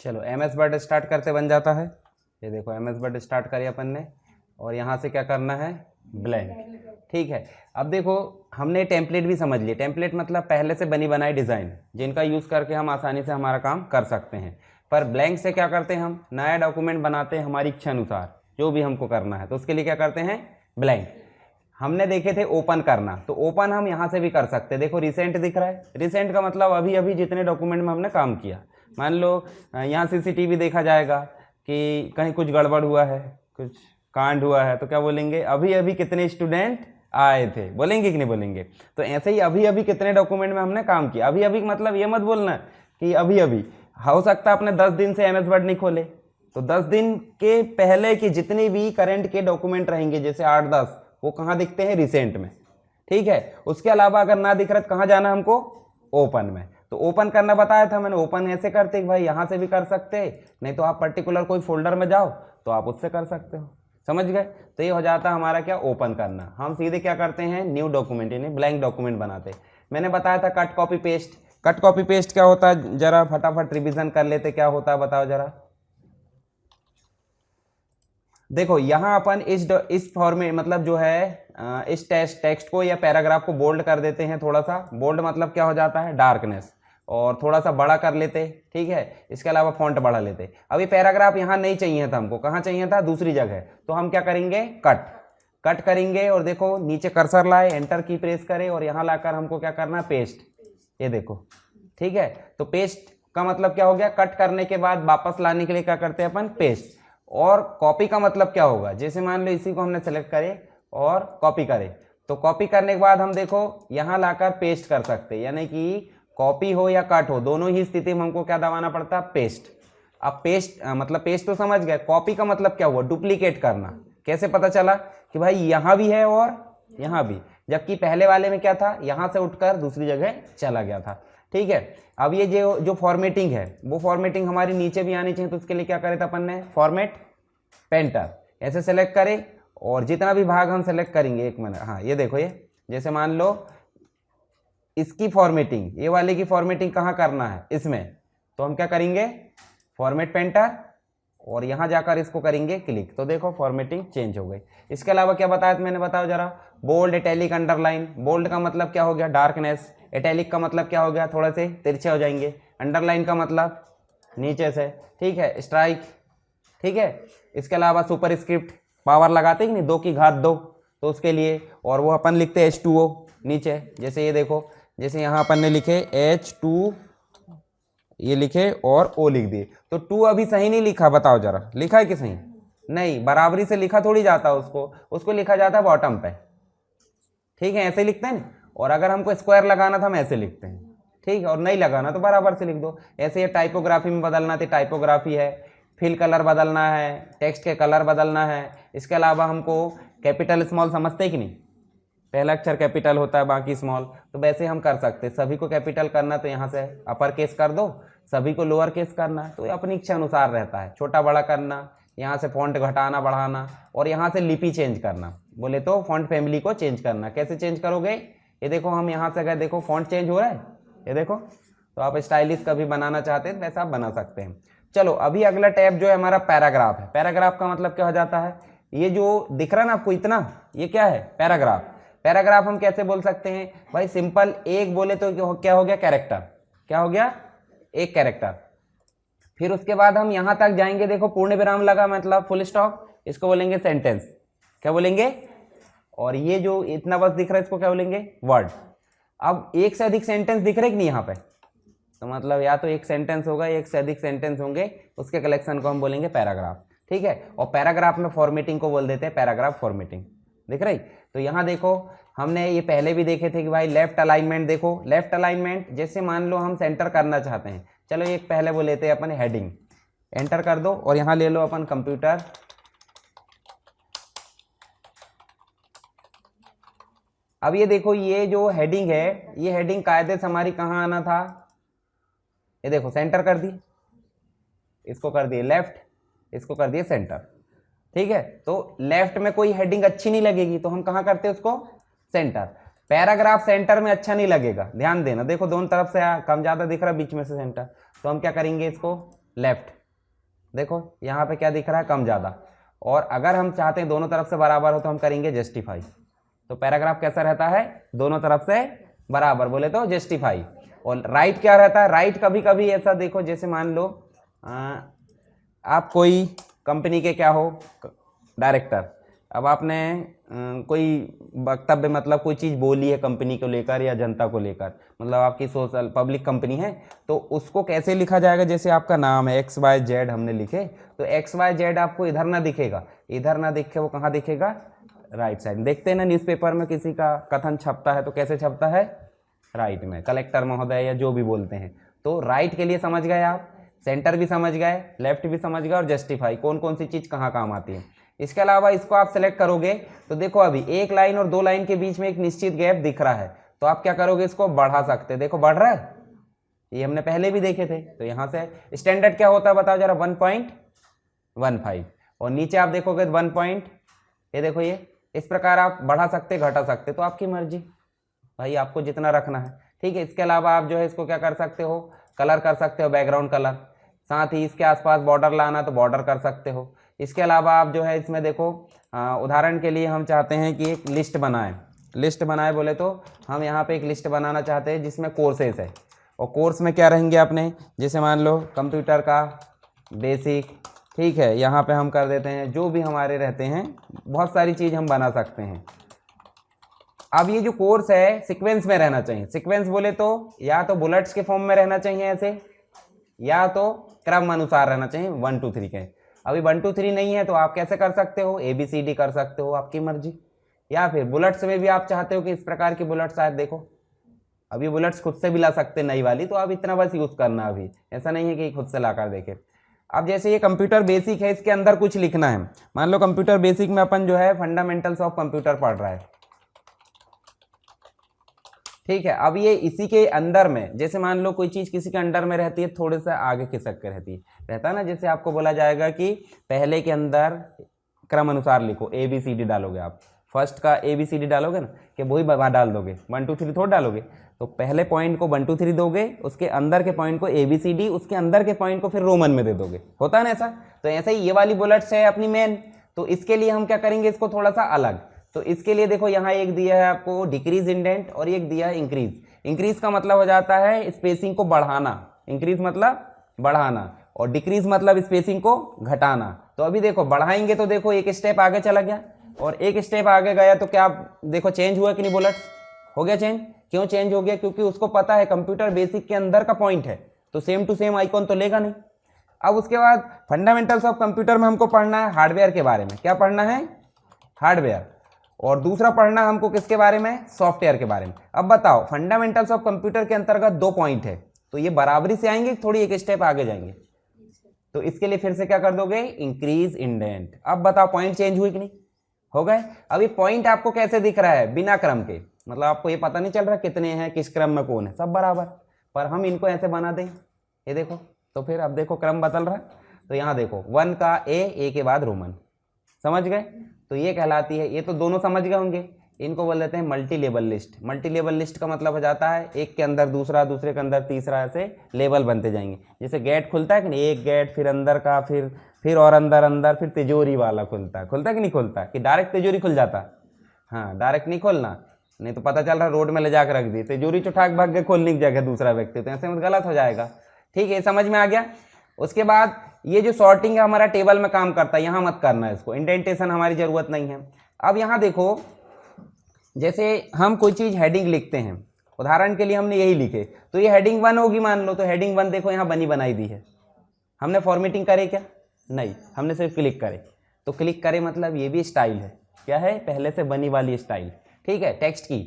चलो MS word start करते बन जाता है। ये देखो MS वर्ड स्टार्ट करिए अपन ने, और यहाँ से क्या करना है, ब्लैंक। ठीक है, अब देखो हमने टेम्पलेट भी समझ लिए। टेम्पलेट मतलब पहले से बनी बनाई डिज़ाइन, जिनका यूज़ करके हम आसानी से हमारा काम कर सकते हैं। पर ब्लैंक से क्या करते हैं, हम नया डॉक्यूमेंट बनाते हैं हमारी इच्छा अनुसार, जो भी हमको करना है। तो उसके लिए क्या करते हैं, ब्लैंक। हमने देखे थे ओपन करना, तो ओपन हम यहाँ से भी कर सकते हैं। देखो रिसेंट दिख रहा है, रिसेंट का मतलब अभी अभी जितने डॉक्यूमेंट में हमने काम किया। मान लो यहाँ CCTV देखा जाएगा कि कहीं कुछ गड़बड़ हुआ है, कुछ कांड हुआ है, तो क्या बोलेंगे, अभी अभी कितने स्टूडेंट आए थे, बोलेंगे कि नहीं बोलेंगे। तो ऐसे ही अभी अभी कितने डॉक्यूमेंट में हमने काम किया। अभी अभी मतलब ये मत बोलना कि अभी अभी, हो सकता है आपने 10 दिन से MS वर्ड नहीं खोले, तो 10 दिन के पहले के जितने भी करंट के डॉक्यूमेंट रहेंगे, जैसे 8-10, वो कहाँ दिखते हैं, रिसेंट में। ठीक है, उसके अलावा अगर ना दिख रहा तो कहाँ जाना हमको, ओपन में। तो ओपन करना बताया था मैंने, ओपन ऐसे करते भाई, यहाँ से भी कर सकते, नहीं तो आप पर्टिकुलर कोई फोल्डर में जाओ तो आप उससे कर सकते हो। समझ गए। तो ये हो जाता है हमारा क्या, ओपन करना। हम सीधे क्या करते हैं, न्यू डॉक्यूमेंट यानी ब्लैंक डॉक्यूमेंट बनाते। मैंने बताया था cut copy paste. Cut copy paste क्या होता है, जरा फटाफट रिवीजन कर लेते, क्या होता है बताओ जरा। देखो यहाँ अपन इस फॉर्मेट मतलब जो है इस टेक्स्ट को या पैराग्राफ को बोल्ड कर देते हैं थोड़ा सा। बोल्ड मतलब क्या हो जाता है, डार्कनेस, और थोड़ा सा बड़ा कर लेते। ठीक है, इसके अलावा फॉन्ट बढ़ा लेते। अब ये पैराग्राफ यहाँ नहीं चाहिए था हमको, कहाँ चाहिए था, दूसरी जगह। तो हम क्या करेंगे, कट करेंगे, और देखो नीचे कर्सर लाए, एंटर की प्रेस करें, और यहाँ लाकर हमको क्या करना है, पेस्ट। ये देखो, ठीक है। तो पेस्ट का मतलब क्या हो गया, कट करने के बाद वापस लाने के लिए क्या करते हैं अपन, पेस्ट। और कॉपी का मतलब क्या होगा, जैसे मान लो इसी को हमने सेलेक्ट करे और कॉपी करे, तो कॉपी करने के बाद हम देखो यहाँ लाकर पेस्ट कर सकते हैं। यानी कि कॉपी हो या कट हो, दोनों ही स्थिति में हमको क्या दबाना पड़ता है, पेस्ट। अब पेस्ट मतलब पेस्ट तो समझ गए, कॉपी का मतलब क्या हुआ, डुप्लीकेट करना। कैसे पता चला कि भाई यहाँ भी है और यहाँ भी, जबकि पहले वाले में क्या था, यहाँ से उठकर दूसरी जगह चला गया था। ठीक है, अब ये जो फॉर्मेटिंग है, वो फॉर्मेटिंग हमारी नीचे भी आनी चाहिए। तो उसके लिए क्या करे था अपन ने, फॉर्मेट पेंटर ऐसे सेलेक्ट करें, और जितना भी भाग हम सेलेक्ट करेंगे, एक मिनट, हाँ ये देखो, ये जैसे मान लो इसकी फॉर्मेटिंग, ये वाले की फॉर्मेटिंग कहाँ करना है, इसमें, तो हम क्या करेंगे, फॉर्मेट पेंटर, और यहाँ जाकर इसको करेंगे क्लिक, तो देखो फॉर्मेटिंग चेंज हो गई। इसके अलावा क्या बताया मैंने, बताओ जरा। Bold, italic, underline. बोल्ड का मतलब क्या हो गया, डार्कनेस। इटैलिक का मतलब क्या हो गया, थोड़े से तिरछे हो जाएंगे। अंडरलाइन का मतलब नीचे से। ठीक है, स्ट्राइक। ठीक है, इसके अलावा सुपरस्क्रिप्ट, पावर लगाते ही नहीं, 2 की घात 2, तो उसके लिए, और वो अपन लिखते हैं H2O नीचे। जैसे ये देखो, जैसे यहाँ अपन ने लिखे H2, ये लिखे और O लिख दिए, तो 2 अभी सही नहीं लिखा, बताओ जरा, लिखा है कि सही नहीं, बराबरी से लिखा थोड़ी जाता, उसको लिखा जाता है बॉटम पे। ठीक है, ऐसे लिखते हैं। और अगर हमको स्क्वायर लगाना था, हम ऐसे लिखते हैं। ठीक है, और नहीं लगाना तो बराबर से लिख दो। ऐसे ये टाइपोग्राफी में बदलना थी, टाइपोग्राफी है। फिल कलर बदलना है, टेक्स्ट के कलर बदलना है। इसके अलावा हमको कैपिटल स्मॉल समझते कि नहीं, पहला अक्षर कैपिटल होता है, बाकी स्मॉल, तो वैसे हम कर सकते हैं। सभी को कैपिटल करना तो यहाँ से अपर केस कर दो, सभी को लोअर केस करना, तो अपनी इच्छा अनुसार रहता है। छोटा बड़ा करना, यहाँ से फॉन्ट घटाना बढ़ाना, और यहाँ से लिपि चेंज करना, बोले तो फॉन्ट फैमिली को चेंज करना। कैसे चेंज करोगे, ये देखो हम यहाँ से अगर देखो फॉन्ट चेंज हो रहा है, ये देखो, तो आप स्टाइलिश कभी बनाना चाहते हैं वैसा आप बना सकते हैं। चलो अभी अगला टैब जो है हमारा पैराग्राफ है। पैराग्राफ का मतलब क्या हो जाता है, ये जो दिख रहा है ना आपको इतना, ये क्या है, पैराग्राफ। पैराग्राफ हम कैसे बोल सकते हैं भाई, सिंपल एक बोले तो क्या हो गया, कैरेक्टर। क्या हो गया, एक कैरेक्टर। फिर उसके बाद हम यहां तक जाएंगे, देखो पूर्ण विराम लगा मतलब फुल स्टॉप, इसको बोलेंगे सेंटेंस। क्या बोलेंगे, और ये जो इतना बस दिख रहा है इसको क्या बोलेंगे, वर्ड। अब एक से अधिक सेंटेंस दिख रहे कि नहीं यहाँ पे, तो मतलब या तो एक सेंटेंस होगा, एक से अधिक सेंटेंस होंगे, उसके कलेक्शन को हम बोलेंगे पैराग्राफ। ठीक है, और पैराग्राफ में फॉर्मेटिंग को बोल देते हैं पैराग्राफ फॉर्मेटिंग। दिख रही, तो यहाँ देखो हमने ये पहले भी देखे थे कि भाई लेफ्ट अलाइनमेंट। देखो लेफ्ट अलाइनमेंट, जैसे मान लो हम सेंटर करना चाहते हैं, चलो एक पहले वो लेते हैं अपन हेडिंग, एंटर कर दो, और यहाँ ले लो अपन कंप्यूटर। अब ये देखो, ये जो हेडिंग है, ये हेडिंग कायदे से हमारी कहाँ आना था, ये देखो सेंटर कर दी, इसको कर दिए लेफ्ट, इसको कर दिए सेंटर। ठीक है, तो लेफ्ट में कोई हेडिंग अच्छी नहीं लगेगी, तो हम कहाँ करते हैं उसको, सेंटर। पैराग्राफ सेंटर में अच्छा नहीं लगेगा, ध्यान देना। देखो दोनों तरफ से कम ज्यादा दिख रहा है, बीच में से सेंटर, तो हम क्या करेंगे, इसको लेफ्ट। देखो यहाँ पे क्या दिख रहा है, कम ज़्यादा। और अगर हम चाहते हैं दोनों तरफ से बराबर हो तो हम करेंगे जस्टिफाई। तो पैराग्राफ कैसा रहता है, दोनों तरफ से बराबर बोले तो जस्टिफाई। और राइट क्या रहता है, राइट कभी कभी ऐसा देखो, जैसे मान लो आप कोई कंपनी के क्या हो डायरेक्टर, अब आपने कोई वक्तव्य मतलब कोई चीज़ बोली है कंपनी को लेकर या जनता को लेकर, मतलब आपकी सोशल पब्लिक कंपनी है, तो उसको कैसे लिखा जाएगा, जैसे आपका नाम है XYZ हमने लिखे, तो XYZ आपको इधर ना दिखेगा, इधर ना दिखे, वो कहाँ दिखेगा, राइट साइड। देखते हैं ना न्यूज़पेपर में किसी का कथन छपता है तो कैसे छपता है, राइट में, कलेक्टर महोदय या जो भी बोलते हैं। तो राइट के लिए समझ गए आप, सेंटर भी समझ गए, लेफ्ट भी समझ गए, और जस्टिफाई कौन कौन सी चीज़ कहाँ काम आती है। इसके अलावा इसको आप सेलेक्ट करोगे तो देखो अभी एक लाइन और दो लाइन के बीच में एक निश्चित गैप दिख रहा है, तो आप क्या करोगे, इसको बढ़ा सकते, देखो बढ़ रहा है, ये हमने पहले भी देखे थे। तो यहाँ से स्टैंडर्ड क्या होता है बताओ जरा, 1.15, और नीचे आप देखोगे 1 पॉइंट, ये देखो ये इस प्रकार आप बढ़ा सकते घटा सकते, तो आपकी मर्जी भाई, आपको जितना रखना है, ठीक है। इसके अलावा आप जो है इसको क्या कर सकते हो, कलर कर सकते हो, बैकग्राउंड कलर, साथ ही इसके आसपास बॉर्डर लाना तो बॉर्डर कर सकते हो। इसके अलावा आप जो है इसमें देखो उदाहरण के लिए हम चाहते हैं कि एक लिस्ट बनाए बोले तो हम यहाँ पे एक लिस्ट बनाना चाहते हैं जिसमें कोर्सेस है, और कोर्स में क्या रहेंगे अपने, जैसे मान लो कंप्यूटर का बेसिक, ठीक है, यहाँ पे हम कर देते हैं जो भी हमारे रहते हैं, बहुत सारी चीज़ हम बना सकते हैं। अब ये जो कोर्स है सीक्वेंस में रहना चाहिए, सीक्वेंस बोले तो या तो बुलेट्स के फॉर्म में रहना चाहिए ऐसे, या तो क्रम अनुसार रहना चाहिए 1 2 3 के। अभी 1 2 3 नहीं है तो आप कैसे कर सकते हो, ABCD कर सकते हो, आपकी मर्जी। या फिर बुलेट्स में भी आप चाहते हो कि इस प्रकार की बुलेट्स शायद देखो, अभी बुलेट्स खुद से भी ला सकते नई वाली, तो आप इतना बस यूज़ करना, अभी ऐसा नहीं है कि खुद से ला कर देखे। अब जैसे ये कंप्यूटर बेसिक है, इसके अंदर कुछ लिखना है, मान लो कंप्यूटर बेसिक में अपन जो है फंडामेंटल्स ऑफ कंप्यूटर पढ़ रहा है, ठीक है। अब ये इसी के अंदर में, जैसे मान लो कोई चीज़ किसी के अंडर में रहती है, थोड़े से आगे खिसक के रहता है ना, जैसे आपको बोला जाएगा कि पहले के अंदर क्रम अनुसार लिखो, ABCD डालोगे आप, फर्स्ट का ABCD डालोगे ना, कि वही डाल दोगे, 1 2 3 थोड़ा डालोगे, तो पहले पॉइंट को 1 2 3 दोगे, उसके अंदर के पॉइंट को ABCD, उसके अंदर के पॉइंट को फिर रोमन में दे दोगे, होता है ना ऐसा। तो ऐसा ही ये वाली बुलेट्स है अपनी मेन, तो इसके लिए हम क्या करेंगे, इसको थोड़ा सा अलग। तो इसके लिए देखो यहाँ एक दिया है आपको डिक्रीज इंडेंट और एक दिया है इंक्रीज। इंक्रीज का मतलब हो जाता है स्पेसिंग को बढ़ाना, इंक्रीज मतलब बढ़ाना, और डिक्रीज मतलब स्पेसिंग को घटाना। तो अभी देखो बढ़ाएंगे तो देखो एक स्टेप आगे चला गया, और एक स्टेप आगे गया तो क्या देखो चेंज हुआ कि नहीं, बुलेट्स हो गया चेंज। क्यों चेंज हो गया, क्योंकि उसको पता है कंप्यूटर बेसिक के अंदर का पॉइंट है, तो सेम टू सेम आइकॉन तो लेगा नहीं। अब उसके बाद फंडामेंटल्स ऑफ कंप्यूटर में हमको पढ़ना है हार्डवेयर के बारे में, क्या पढ़ना है, हार्डवेयर, और दूसरा पढ़ना हमको किसके बारे में, सॉफ्टवेयर के बारे में। अब बताओ फंडामेंटल्स ऑफ कंप्यूटर के अंतर्गत 2 पॉइंट है, तो ये बराबरी से आएंगे, थोड़ी एक स्टेप आगे जाएंगे, तो इसके लिए फिर से क्या कर दोगे, इंक्रीज इंडेंट। अब बताओ पॉइंट चेंज हुई कि नहीं, हो गए। अभी पॉइंट आपको कैसे दिख रहा है, बिना क्रम के, मतलब आपको ये पता नहीं चल रहा कितने हैं, किस क्रम में कौन है, सब बराबर, पर हम इनको ऐसे बना दें, ये देखो, तो फिर अब देखो क्रम बदल रहा है। तो यहाँ देखो 1 का A के बाद रोमन, समझ गए, तो ये कहलाती है, ये तो दोनों समझ गए होंगे, इनको बोल देते हैं multi level list. Multi level list का मतलब हो जाता है एक के अंदर दूसरा, दूसरे के अंदर तीसरा, ऐसे लेवल बनते जाएंगे। जैसे गेट खुलता है कि नहीं, एक गेट, फिर अंदर का, फिर और अंदर, फिर तिजोरी वाला खुलता है कि नहीं खुलता, कि डायरेक्ट तिजोरी खुल जाता, हाँ डायरेक्ट नहीं खोलना, नहीं तो पता चल रहा रोड में ले जाकर रख दी, तिजोरी चुठाक भाग के खोलने की जगह दूसरा व्यक्ति, तो ऐसे में गलत हो जाएगा, ठीक है, समझ में आ गया। उसके बाद ये जो सॉर्टिंग है हमारा टेबल में काम करता है, यहाँ मत करना है इसको, इंडेंटेशन हमारी जरूरत नहीं है। अब यहाँ देखो जैसे हम कोई चीज़ हेडिंग लिखते हैं, उदाहरण के लिए हमने यही लिखे, तो ये हेडिंग 1 होगी मान लो, तो हेडिंग 1 देखो यहाँ बनी बनाई दी है, हमने फॉर्मेटिंग करे क्या, नहीं, हमने सिर्फ क्लिक करे। तो क्लिक करे मतलब ये भी स्टाइल है, क्या है, पहले से बनी वाली स्टाइल, ठीक है, टेक्स्ट की,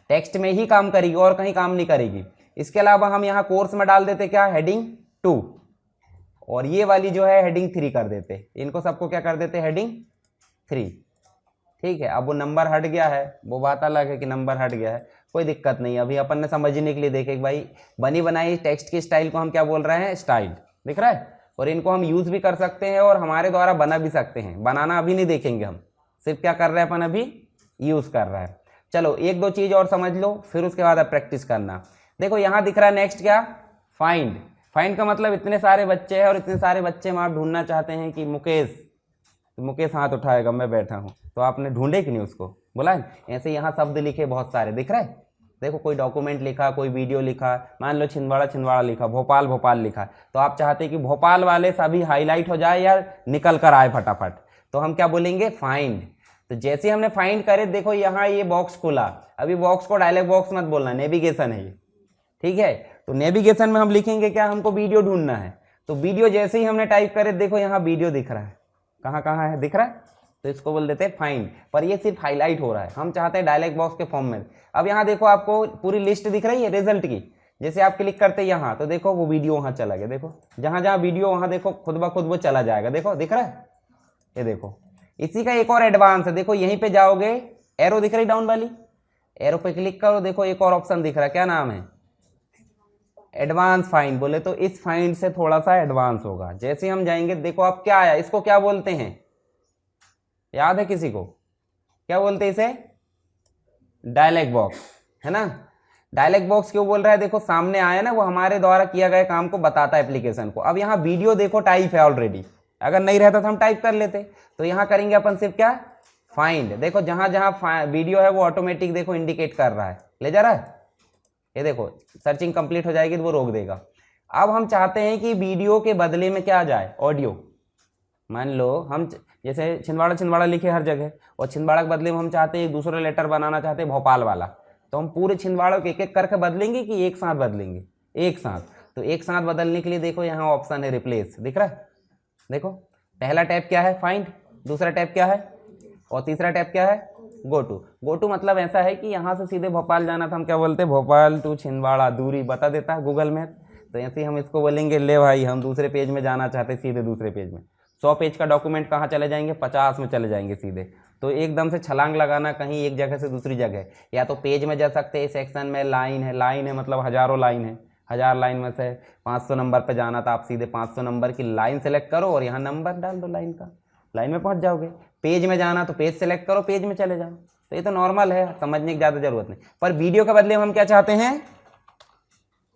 टेक्स्ट में ही काम करेगी और कहीं काम नहीं करेगी। इसके अलावा हम यहाँ कोर्स में डाल देते क्या, हेडिंग 2, और ये वाली जो है हेडिंग 3 कर देते, इनको सबको क्या कर देते, हेडिंग 3, ठीक है। अब वो नंबर हट गया है, वो बात अलग है कि नंबर हट गया है, कोई दिक्कत नहीं। अभी अपन ने समझने के लिए देखे भाई बनी बनाई टेक्स्ट की स्टाइल को हम क्या बोल रहे हैं, स्टाइल, दिख रहा है, और इनको हम यूज़ भी कर सकते हैं और हमारे द्वारा बना भी सकते हैं। बनाना अभी नहीं देखेंगे हम, सिर्फ क्या कर रहे हैं अपन, अभी यूज़ कर रहे हैं। चलो 1 2 चीज़ और समझ लो, फिर उसके बाद अब प्रैक्टिस करना। देखो यहाँ दिख रहा है नेक्स्ट क्या, फाइंड। फाइंड का मतलब इतने सारे बच्चे हैं और इतने सारे बच्चे में आप ढूंढना चाहते हैं कि मुकेश, तो मुकेश हाथ उठाएगा, मैं बैठा हूँ, तो आपने ढूंढे कि नहीं उसको, बोला है? ऐसे यहाँ शब्द लिखे बहुत सारे, दिख रहा है? देखो कोई डॉक्यूमेंट लिखा, कोई वीडियो लिखा, मान लो छिंदवाड़ा छिंदवाड़ा लिखा, भोपाल भोपाल लिखा, तो आप चाहते हैं कि भोपाल वाले सभी हाईलाइट हो जाए या निकल कर आए फटाफट, तो हम क्या बोलेंगे? फाइंड। तो जैसे हमने फाइंड करे, देखो यहाँ ये बॉक्स खुला, अभी बॉक्स को डायलॉग बॉक्स मत बोलना, नेविगेशन है ये, ठीक है? तो नेविगेशन में हम लिखेंगे क्या? हमको वीडियो ढूंढना है, तो वीडियो जैसे ही हमने टाइप करे, देखो यहाँ वीडियो दिख रहा है, कहाँ कहाँ है, दिख रहा है, तो इसको बोल देते हैं फाइंड। पर ये सिर्फ हाईलाइट हो रहा है, हम चाहते हैं डायलॉग बॉक्स के फॉर्म में। अब यहाँ देखो आपको पूरी लिस्ट दिख रही है रिजल्ट की, जैसे आप क्लिक करते हैं यहाँ, तो देखो वो वीडियो वहाँ चला गया, देखो जहाँ जहाँ वीडियो वहाँ देखो खुद ब खुद वो चला जाएगा, देखो दिख रहा है, ये देखो। इसी का एक और एडवांस है, देखो यहीं पे जाओगे, एरो दिख रही डाउन वाली, एरो पे क्लिक करो, देखो एक और ऑप्शन दिख रहा है, क्या नाम है? Advance find. बोले तो इस फाइंड से थोड़ा सा एडवांस होगा। जैसे हम जाएंगे, देखो आप क्या आया, इसको क्या बोलते हैं, याद है किसी को? क्या बोलते हैं इसे? डायलॉग बॉक्स, है ना? डायलॉग बॉक्स क्यों बोल रहा है? देखो सामने आया ना, वो हमारे द्वारा किया गया काम को बताता है एप्लीकेशन को। अब यहाँ वीडियो देखो टाइप है ऑलरेडी, अगर नहीं रहता तो हम टाइप कर लेते, तो यहाँ करेंगे अपन सिर्फ क्या? फाइंड। देखो जहां जहां वीडियो है वो ऑटोमेटिक देखो इंडिकेट कर रहा है, ले जा रहा है, ये देखो सर्चिंग कंप्लीट हो जाएगी तो वो रोक देगा। अब हम चाहते हैं कि वीडियो के बदले में क्या आ जाए? ऑडियो। मान लो हम जैसे छिंदवाड़ा छिंदवाड़ा लिखे हर जगह, और छिंदवाड़ा के बदले में हम चाहते हैं एक दूसरा लेटर बनाना चाहते हैं भोपाल वाला, तो हम पूरे छिंदवाड़ा को एक एक करके बदलेंगे कि एक साथ बदलेंगे? एक साथ। तो एक साथ बदलने के लिए देखो यहाँ ऑप्शन है रिप्लेस, दिख रहा है? देखो पहला टैब क्या है? फाइंड। दूसरा टैब क्या है? और तीसरा टैब क्या है? Go to. गो टू मतलब ऐसा है कि यहाँ से सीधे भोपाल जाना था, हम क्या बोलते हैं? भोपाल टू छिंदवाड़ा, दूरी बता देता है गूगल मैप। तो ऐसे ही हम इसको बोलेंगे, ले भाई हम दूसरे पेज में जाना चाहते हैं, सीधे दूसरे पेज में। 100 पेज का डॉक्यूमेंट कहाँ चले जाएंगे? 50 में चले जाएंगे सीधे। तो एकदम से छलांग लगाना कहीं एक जगह से दूसरी जगह, या तो पेज में जा सकते हैं, सेक्शन में लाइन है, लाइन है मतलब हजारों लाइन है, 1000 लाइन में से 500 नंबर पे जाना था, आप सीधे 500 नंबर की लाइन सेलेक्ट करो और यहाँ नंबर डाल दो लाइन का, लाइन में पहुंच जाओगे। पेज में जाना तो पेज सेलेक्ट करो, पेज में चले जाओ। तो ये तो नॉर्मल है, समझने की ज़्यादा जरूरत नहीं। पर वीडियो के बदले हम क्या चाहते हैं?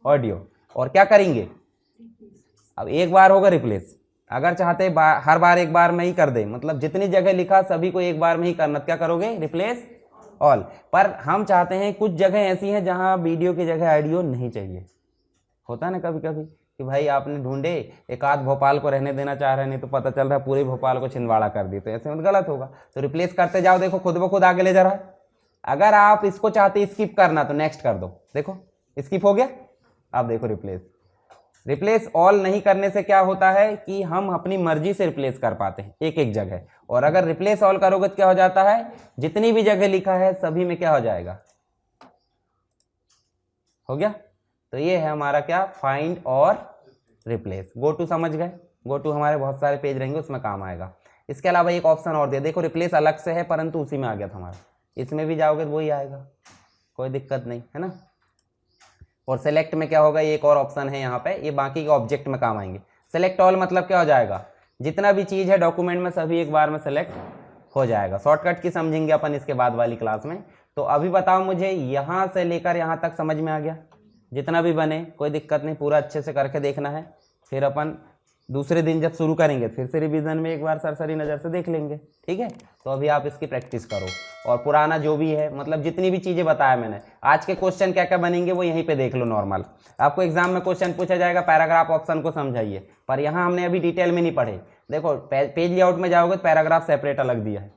ऑडियो। और क्या करेंगे? अब एक बार होगा रिप्लेस, अगर चाहते हर बार एक बार में ही कर दे, मतलब जितनी जगह लिखा सभी को एक बार में ही करना, क्या करोगे? Replace all. पर हम चाहते हैं कुछ जगह ऐसी हैं जहां वीडियो की जगह ऑडियो नहीं चाहिए। होता है ना कभी कभी कि भाई आपने ढूंढे, एक आध भोपाल को रहने देना चाह रहे, नहीं तो पता चल रहा है पूरे भोपाल को छिंदवाड़ा कर दी, तो ऐसे में गलत होगा। तो रिप्लेस करते जाओ, देखो खुद ब खुद आगे ले जा रहा है। अगर आप इसको चाहते स्किप करना तो नेक्स्ट कर दो, देखो स्किप हो गया। अब देखो रिप्लेस। रिप्लेस ऑल नहीं करने से क्या होता है कि हम अपनी मर्जी से रिप्लेस कर पाते हैं एक एक जगह, और अगर रिप्लेस ऑल करोगे तो क्या हो जाता है? जितनी भी जगह लिखा है सभी में क्या हो जाएगा? हो गया। तो ये है हमारा क्या? फाइंड और रिप्लेस। गो टू समझ गए? गो टू हमारे बहुत सारे पेज रहेंगे, उसमें काम आएगा। इसके अलावा एक ऑप्शन और दिया, देखो रिप्लेस अलग से है परंतु उसी में आ गया था हमारा, इसमें भी जाओगे तो वही आएगा, कोई दिक्कत नहीं है ना। और सेलेक्ट में क्या होगा? ये एक और ऑप्शन है यहाँ पे, ये बाकी के ऑब्जेक्ट में काम आएंगे। सेलेक्ट ऑल मतलब क्या हो जाएगा? जितना भी चीज़ है डॉक्यूमेंट में सभी एक बार में सेलेक्ट हो जाएगा। शॉर्टकट की समझेंगे अपन इसके बाद वाली क्लास में। तो अभी बताओ मुझे, यहाँ से लेकर यहाँ तक समझ में आ गया? जितना भी बने कोई दिक्कत नहीं, पूरा अच्छे से करके देखना है, फिर अपन दूसरे दिन जब शुरू करेंगे फिर से रिवीजन में एक बार सरसरी नज़र से देख लेंगे, ठीक है? तो अभी आप इसकी प्रैक्टिस करो, और पुराना जो भी है मतलब जितनी भी चीज़ें बताया मैंने, आज के क्वेश्चन क्या क्या बनेंगे वो यहीं पे देख लो। नॉर्मल आपको एग्जाम में क्वेश्चन पूछा जाएगा, पैराग्राफ ऑप्शन को समझाइए, पर यहाँ हमने अभी डिटेल में नहीं पढ़े। देखो पेज लेआउट में जाओगे तो पैराग्राफ सेपरेट अलग दिया है,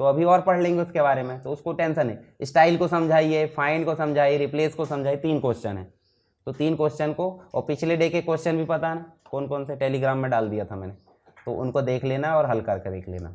तो अभी और पढ़ लेंगे उसके बारे में, तो उसको टेंशन है। स्टाइल को समझाइए, फाइंड को समझाइए, रिप्लेस को समझाइए, 3 क्वेश्चन है, तो 3 क्वेश्चन को, और पिछले डे के क्वेश्चन भी पता ना कौन कौन से टेलीग्राम में डाल दिया था मैंने, तो उनको देख लेना और हल करके देख लेना।